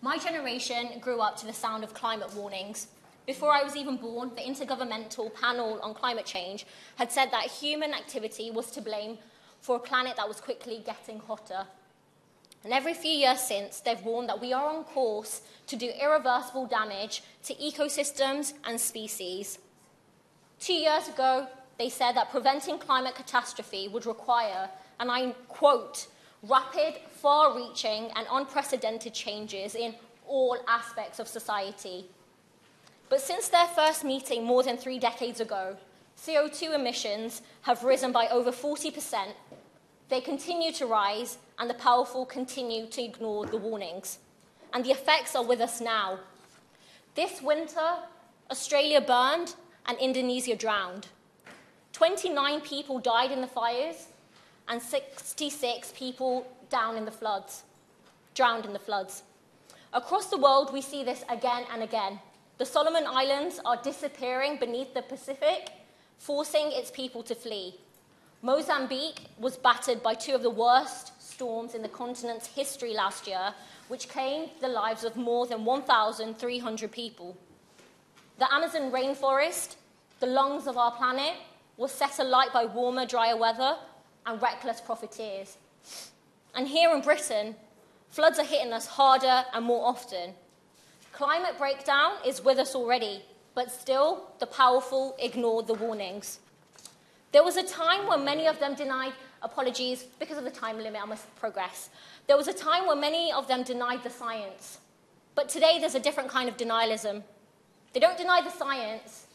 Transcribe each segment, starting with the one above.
My generation grew up to the sound of climate warnings. Before I was even born, the Intergovernmental Panel on Climate Change had said that human activity was to blame for a planet that was quickly getting hotter. And every few years since, they've warned that we are on course to do irreversible damage to ecosystems and species. 2 years ago, they said that preventing climate catastrophe would require, and I quote, rapid, far-reaching and unprecedented changes in all aspects of society. But since their first meeting more than 3 decades ago, CO2 emissions have risen by over 40%. They continue to rise, and the powerful continue to ignore the warnings. And the effects are with us now. This winter, Australia burned and Indonesia drowned. 29 people died in the fires, and 66 people drowned in the floods. Across the world, we see this again and again. The Solomon Islands are disappearing beneath the Pacific, forcing its people to flee. Mozambique was battered by 2 of the worst storms in the continent's history last year, which claimed the lives of more than 1,300 people. The Amazon rainforest, the lungs of our planet, was set alight by warmer, drier weather and reckless profiteers. And here in Britain, floods are hitting us harder and more often. Climate breakdown is with us already, but still, the powerful ignore the warnings. There was a time when many of them denied apologies because of the time limit. I must progress. There was a time when many of them denied the science. But today, there's a different kind of denialism. They don't deny the science,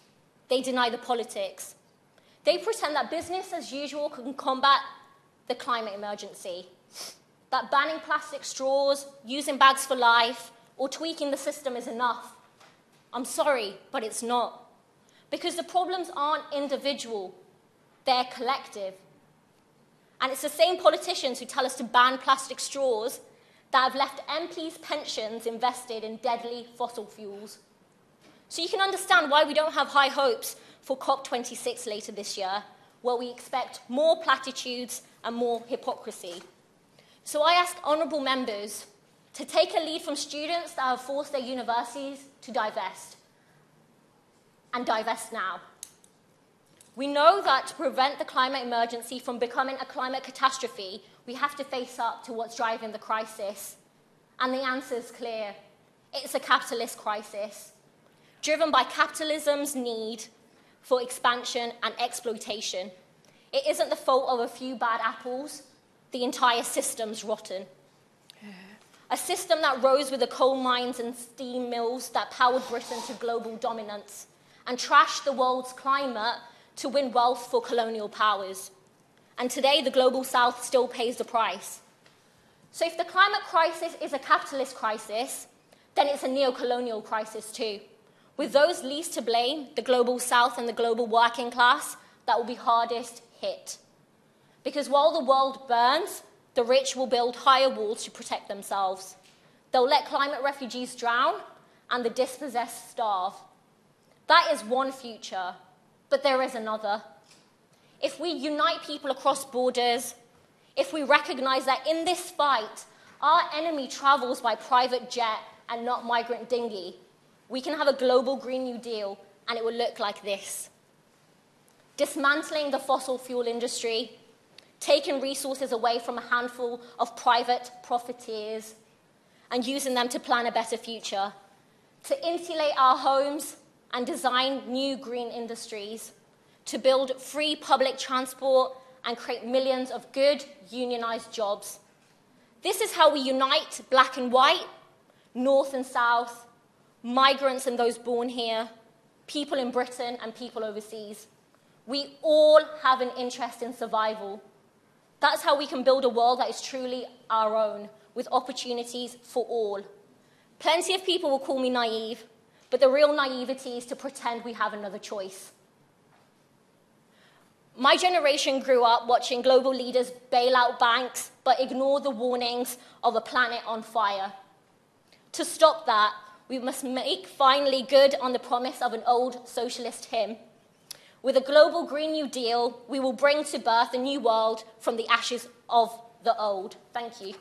they deny the politics. They pretend that business as usual can combat the climate emergency, that banning plastic straws, using bags for life, or tweaking the system is enough. I'm sorry, but it's not. Because the problems aren't individual, they're collective. And it's the same politicians who tell us to ban plastic straws that have left MPs' pensions invested in deadly fossil fuels. So you can understand why we don't have high hopes for COP26 later this year, where we expect more platitudes and more hypocrisy. So I ask honourable members to take a lead from students that have forced their universities to divest, and divest now. We know that to prevent the climate emergency from becoming a climate catastrophe, we have to face up to what's driving the crisis. And the answer is clear. It's a capitalist crisis, driven by capitalism's need for expansion and exploitation. It isn't the fault of a few bad apples. The entire system's rotten. A system that rose with the coal mines and steam mills that powered Britain to global dominance and trashed the world's climate to win wealth for colonial powers. And today, the global south still pays the price. So if the climate crisis is a capitalist crisis, then it's a neo-colonial crisis too, with those least to blame, the global south and the global working class, that will be hardest hit. Because while the world burns, the rich will build higher walls to protect themselves. They'll let climate refugees drown and the dispossessed starve. That is one future, but there is another. If we unite people across borders, if we recognize that in this fight, our enemy travels by private jet and not migrant dinghy, we can have a global Green New Deal, and it will look like this. Dismantling the fossil fuel industry, taking resources away from a handful of private profiteers, and using them to plan a better future, to insulate our homes and design new green industries, to build free public transport and create millions of good unionized jobs. This is how we unite black and white, north and south, migrants and those born here, people in Britain and people overseas. We all have an interest in survival. That's how we can build a world that is truly our own, with opportunities for all. Plenty of people will call me naive, but the real naivety is to pretend we have another choice. My generation grew up watching global leaders bail out banks, but ignore the warnings of a planet on fire. To stop that, we must make finally good on the promise of an old socialist hymn. With a global Green New Deal, we will bring to birth a new world from the ashes of the old. Thank you.